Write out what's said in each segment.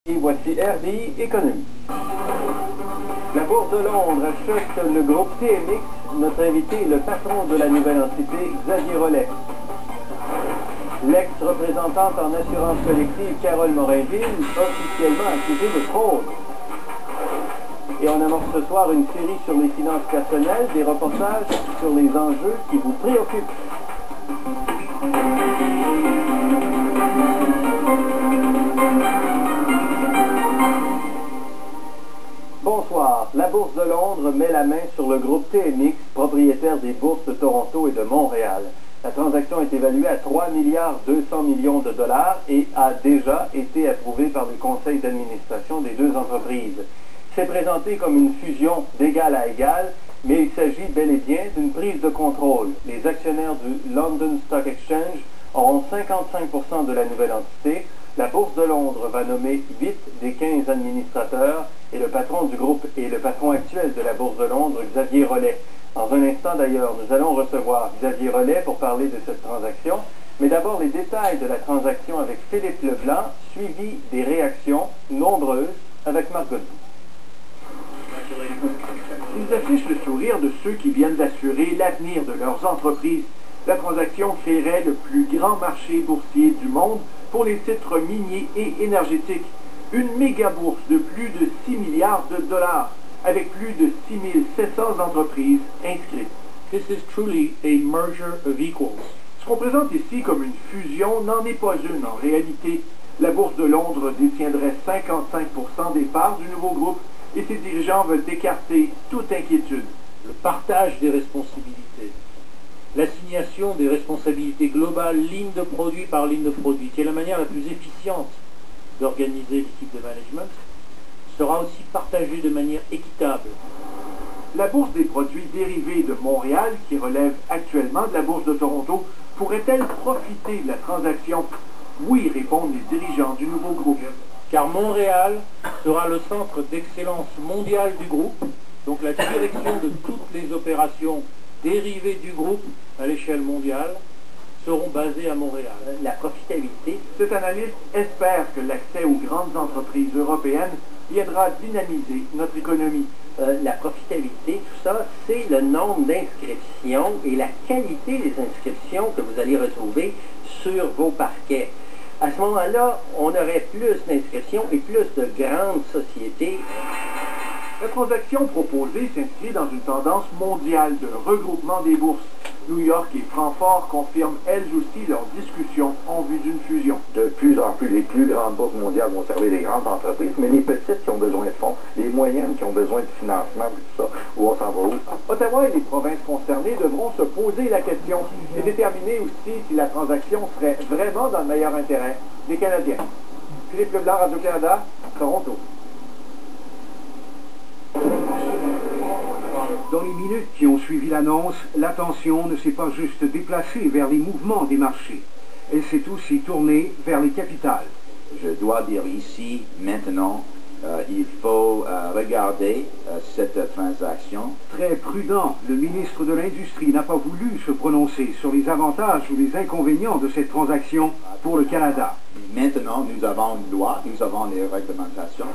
Et voici RDI Économie. La Bourse de Londres achète le groupe TMX. Notre invité est le patron de la nouvelle entité, Xavier Rollet. L'ex-représentante en assurance collective, Carole Morinville, officiellement accusée de fraude. Et on amorce ce soir une série sur les finances personnelles, des reportages sur les enjeux qui vous préoccupent. Bonsoir. La Bourse de Londres met la main sur le groupe TMX, propriétaire des bourses de Toronto et de Montréal. La transaction est évaluée à 3,2 milliards de dollars et a déjà été approuvée par le conseil d'administration des deux entreprises. C'est présenté comme une fusion d'égal à égal, mais il s'agit bel et bien d'une prise de contrôle. Les actionnaires du London Stock Exchange auront 55% de la nouvelle entité. La Bourse de Londres va nommer 8 des 15 administrateurs et le patron du groupe est le patron actuel de la Bourse de Londres, Xavier Rollet. Dans un instant d'ailleurs, nous allons recevoir Xavier Rollet pour parler de cette transaction. Mais d'abord, les détails de la transaction avec Philippe Leblanc, suivi des réactions nombreuses avec Marc Godbout. Ils affichent le sourire de ceux qui viennent d'assurer l'avenir de leurs entreprises. La transaction créerait le plus grand marché boursier du monde pour les titres miniers et énergétiques. Une méga bourse de plus de 6 milliards de dollars, avec plus de 6700 entreprises inscrites. This is truly a merger of equals. Ce qu'on présente ici comme une fusion n'en est pas une en réalité. La Bourse de Londres détiendrait 55% des parts du nouveau groupe et ses dirigeants veulent écarter toute inquiétude. Le partage des responsabilités, l'assignation des responsabilités globales, ligne de produit par ligne de produit, qui est la manière la plus efficiente d'organiser l'équipe de management, sera aussi partagée de manière équitable. La Bourse des produits dérivés de Montréal, qui relève actuellement de la Bourse de Toronto, pourrait-elle profiter de la transaction? Oui, répondent les dirigeants du nouveau groupe. Car Montréal sera le centre d'excellence mondial du groupe, donc la direction de toutes les opérations dérivées du groupe à l'échelle mondiale seront basées à Montréal. La profitabilité. Cet analyste espère que l'accès aux grandes entreprises européennes viendra dynamiser notre économie. La profitabilité, tout ça, c'est le nombre d'inscriptions et la qualité des inscriptions que vous allez retrouver sur vos parquets. À ce moment-là, on aurait plus d'inscriptions et plus de grandes sociétés. La transaction proposée s'inscrit dans une tendance mondiale de regroupement des bourses. New York et Francfort confirment elles aussi leurs discussions en vue d'une fusion. De plus en plus, les plus grandes bourses mondiales vont servir les grandes entreprises, mais les petites qui ont besoin de fonds, les moyennes qui ont besoin de financement, tout ça, où on s'en va où? Ottawa et les provinces concernées devront se poser la question et déterminer aussi si la transaction serait vraiment dans le meilleur intérêt des Canadiens. Philippe Leblanc, Radio-Canada, Toronto. Dans les minutes qui ont suivi l'annonce, l'attention ne s'est pas juste déplacée vers les mouvements des marchés. Elle s'est aussi tournée vers les capitales. Je dois dire ici, maintenant, il faut regarder cette transaction. Très prudent, le ministre de l'Industrie n'a pas voulu se prononcer sur les avantages ou les inconvénients de cette transaction pour le Canada. Maintenant, nous avons une loi, nous avons les réglementations.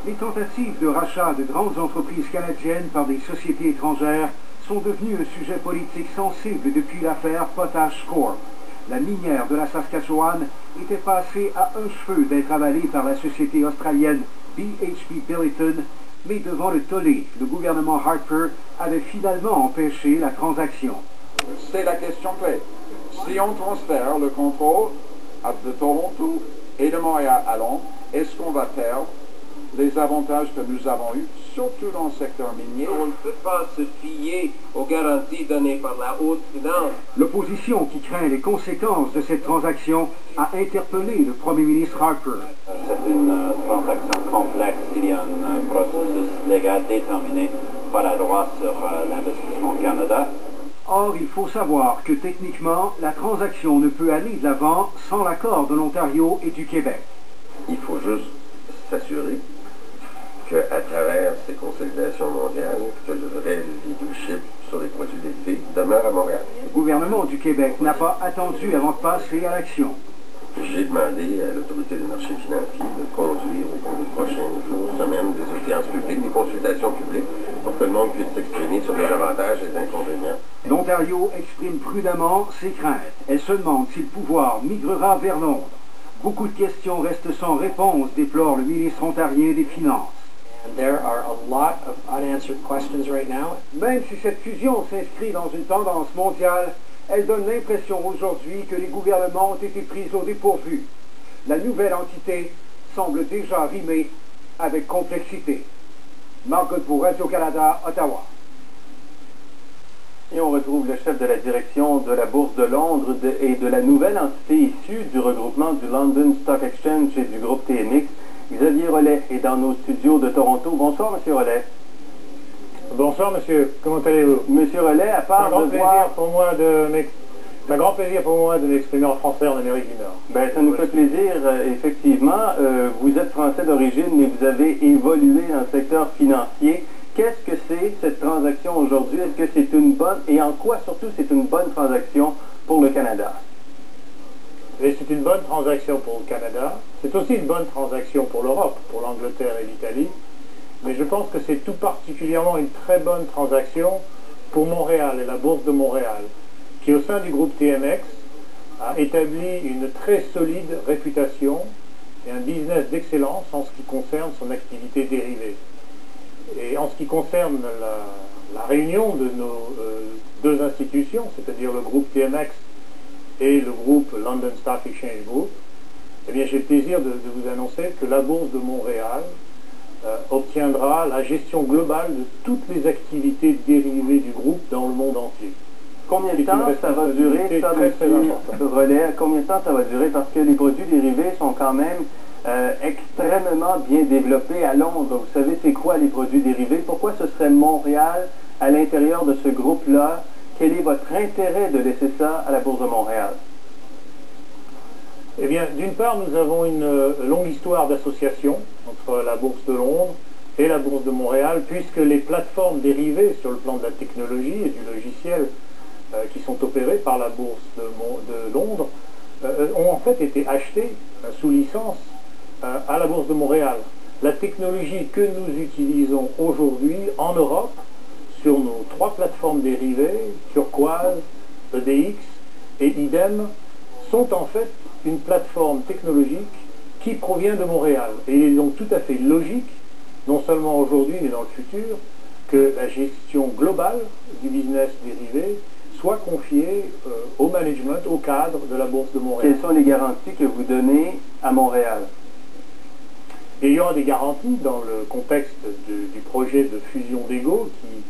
Les tentatives de rachat de grandes entreprises canadiennes par des sociétés étrangères sont devenues un sujet politique sensible depuis l'affaire Potash Corp. La minière de la Saskatchewan était passée à un cheveu d'être avalée par la société australienne BHP Billiton, mais devant le tollé, le gouvernement Harper avait finalement empêché la transaction. C'est la question clé. Si on transfère le contrôle de Toronto et de Montréal à Londres, est-ce qu'on va perdre les avantages que nous avons eus, surtout dans le secteur minier? On ne peut pas se fier aux garanties données par la haute finance. L'opposition qui craint les conséquences de cette transaction a interpellé le premier ministre Harper. C'est une transaction complexe. Il y a un processus légal déterminé par la loi sur l'investissement au Canada. Or, il faut savoir que techniquement, la transaction ne peut aller de l'avant sans l'accord de l'Ontario et du Québec. Il faut juste s'assurer qu'à travers ces consolidations mondiales, que le vrai leadership sur les produits dérivés demeure à Montréal. Le gouvernement du Québec n'a pas attendu avant de passer à l'action. J'ai demandé à l'autorité des marchés financiers de conduire phénomène des audiences publiques, des consultations publiques, pour que le monde puisse s'exprimer sur les avantages et les inconvénients. L'Ontario exprime prudemment ses craintes. Elle se demande si le pouvoir migrera vers Londres. Beaucoup de questions restent sans réponse, déplore le ministre ontarien des Finances. And there are a lot of unanswered questions right now. Même si cette fusion s'inscrit dans une tendance mondiale, elle donne l'impression aujourd'hui que les gouvernements ont été pris au dépourvu. La nouvelle entité semble déjà rimer avec complexité. Marc Godbout, Radio-Canada, Ottawa. Et on retrouve le chef de la direction de la Bourse de Londres et de la nouvelle entité issue du regroupement du London Stock Exchange et du groupe TMX. Xavier Rollet est dans nos studios de Toronto. Bonsoir, M. Rollet. Bonsoir, monsieur. Comment allez-vous? Monsieur Rollet, à part de voir... C'est un grand plaisir pour moi de m'exprimer en français en Amérique du Nord. Ben, ça nous fait plaisir, effectivement. Vous êtes français d'origine, mais vous avez évolué dans le secteur financier. Qu'est-ce que c'est, cette transaction aujourd'hui? Est-ce que c'est une bonne... Et en quoi, surtout, c'est une bonne transaction pour le Canada? Et c'est une bonne transaction pour le Canada. C'est aussi une bonne transaction pour l'Europe, pour l'Angleterre et l'Italie. Mais je pense que c'est tout particulièrement une très bonne transaction pour Montréal et la Bourse de Montréal, qui au sein du groupe TMX a établi une très solide réputation et un business d'excellence en ce qui concerne son activité dérivée. Et en ce qui concerne la réunion de nos deux institutions, c'est-à-dire le groupe TMX et le groupe London Stock Exchange Group, eh bien j'ai le plaisir de vous annoncer que la Bourse de Montréal obtiendra la gestion globale de toutes les activités dérivées du groupe dans le monde entier. Combien de temps ça va durer, ça, Rollet? Combien de temps ça va durer? Parce que les produits dérivés sont quand même extrêmement bien développés à Londres. Vous savez c'est quoi les produits dérivés? Pourquoi ce serait Montréal à l'intérieur de ce groupe-là? Quel est votre intérêt de laisser ça à la Bourse de Montréal? Eh bien, d'une part, nous avons une longue histoire d'association entre la Bourse de Londres et la Bourse de Montréal, puisque les plateformes dérivées sur le plan de la technologie et du logiciel qui sont opérées par la Bourse de Londres ont en fait été achetées sous licence à la Bourse de Montréal. La technologie que nous utilisons aujourd'hui en Europe, sur nos trois plateformes dérivées, Turquoise, EDX et IDEM, sont en fait une plateforme technologique qui provient de Montréal. Et il est donc tout à fait logique, non seulement aujourd'hui mais dans le futur, que la gestion globale du business dérivé soit confiée au management, au cadre de la Bourse de Montréal. Quelles sont les garanties que vous donnez à Montréal? Et il y aura des garanties dans le contexte du projet de fusion d'Ego qui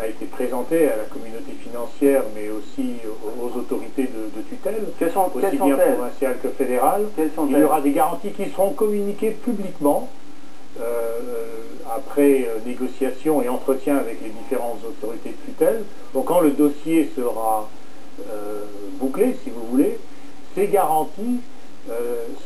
a été présenté à la communauté financière, mais aussi aux autorités de tutelle, aussi bien provinciales que fédérales. Il y aura des garanties qui seront communiquées publiquement après négociation et entretien avec les différentes autorités de tutelle. Donc quand le dossier sera bouclé, si vous voulez, ces garanties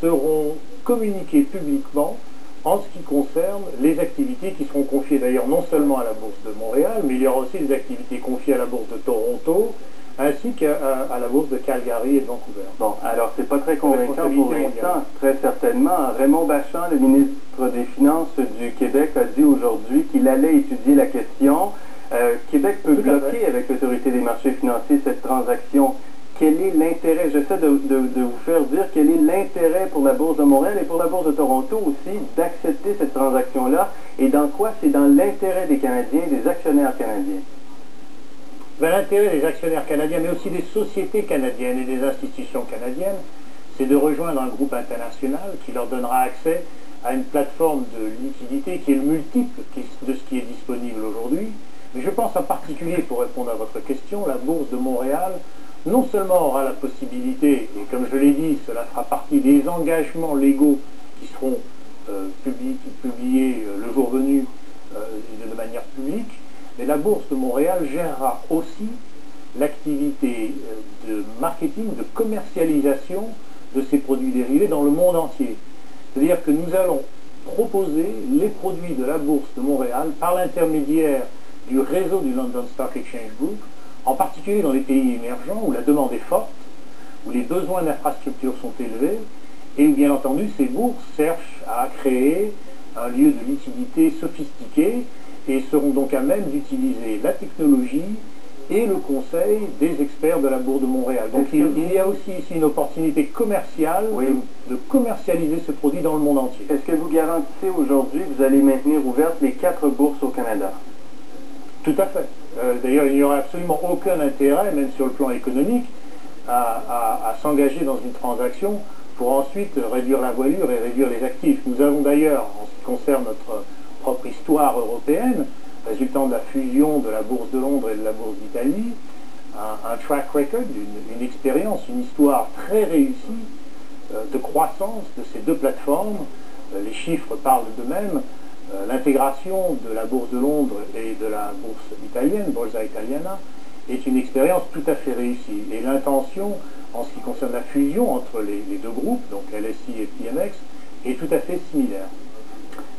seront communiquées publiquement en ce qui concerne les activités qui seront confiées d'ailleurs non seulement à la Bourse de Montréal, mais il y aura aussi des activités confiées à la Bourse de Toronto, ainsi qu'à la Bourse de Calgary et de Vancouver. Bon, alors c'est pas très convaincant pour l'instant, très certainement. Raymond Bachand, le ministre des Finances du Québec, a dit aujourd'hui qu'il allait étudier la question. Québec peut bloquer avec l'autorité des marchés financiers cette transaction. Quel est l'intérêt, j'essaie de vous faire dire quel est l'intérêt pour la Bourse de Montréal et pour la Bourse de Toronto aussi d'accepter cette transaction-là et dans quoi c'est dans l'intérêt des Canadiens, des actionnaires canadiens? Ben, l'intérêt des actionnaires canadiens, mais aussi des sociétés canadiennes et des institutions canadiennes, c'est de rejoindre un groupe international qui leur donnera accès à une plateforme de liquidité qui est le multiple de ce qui est disponible aujourd'hui. Mais je pense en particulier, pour répondre à votre question, la Bourse de Montréal non seulement aura la possibilité, et comme je l'ai dit, cela fera partie des engagements légaux qui seront publiés le jour venu de manière publique, mais la Bourse de Montréal gérera aussi l'activité de marketing, de commercialisation de ces produits dérivés dans le monde entier. C'est-à-dire que nous allons proposer les produits de la Bourse de Montréal par l'intermédiaire du réseau du London Stock Exchange Group, en particulier dans les pays émergents où la demande est forte, où les besoins d'infrastructures sont élevés, et où bien entendu ces bourses cherchent à créer un lieu de liquidité sophistiqué et seront donc à même d'utiliser la technologie et le conseil des experts de la Bourse de Montréal. Donc il y a aussi ici une opportunité commerciale de commercialiser ce produit dans le monde entier. Est-ce que vous garantissez aujourd'hui que vous allez maintenir ouvertes les 4 bourses au Canada? Tout à fait. D'ailleurs, il n'y aurait absolument aucun intérêt, même sur le plan économique, à s'engager dans une transaction pour ensuite réduire la voilure et réduire les actifs. Nous avons d'ailleurs, en ce qui concerne notre propre histoire européenne, résultant de la fusion de la Bourse de Londres et de la Bourse d'Italie, un track record, une expérience, une histoire très réussie de croissance de ces deux plateformes. Les chiffres parlent d'eux-mêmes. L'intégration de la Bourse de Londres et de la Bourse italienne, Borsa Italiana, est une expérience tout à fait réussie. Et l'intention, en ce qui concerne la fusion entre les deux groupes, donc LSI et TMX, est tout à fait similaire.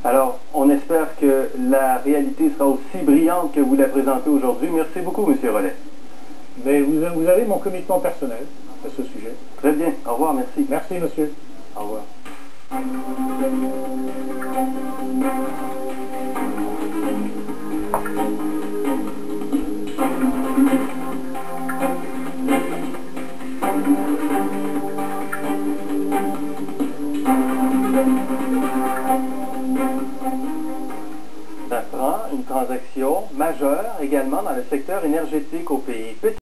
Alors, on espère que la réalité sera aussi brillante que vous la présentez aujourd'hui. Merci beaucoup, M. Rollet. Mais vous avez mon commitment personnel à ce sujet. Très bien. Au revoir, merci. Merci, monsieur. Au revoir. Ça prend une transaction majeure également dans le secteur énergétique au pays.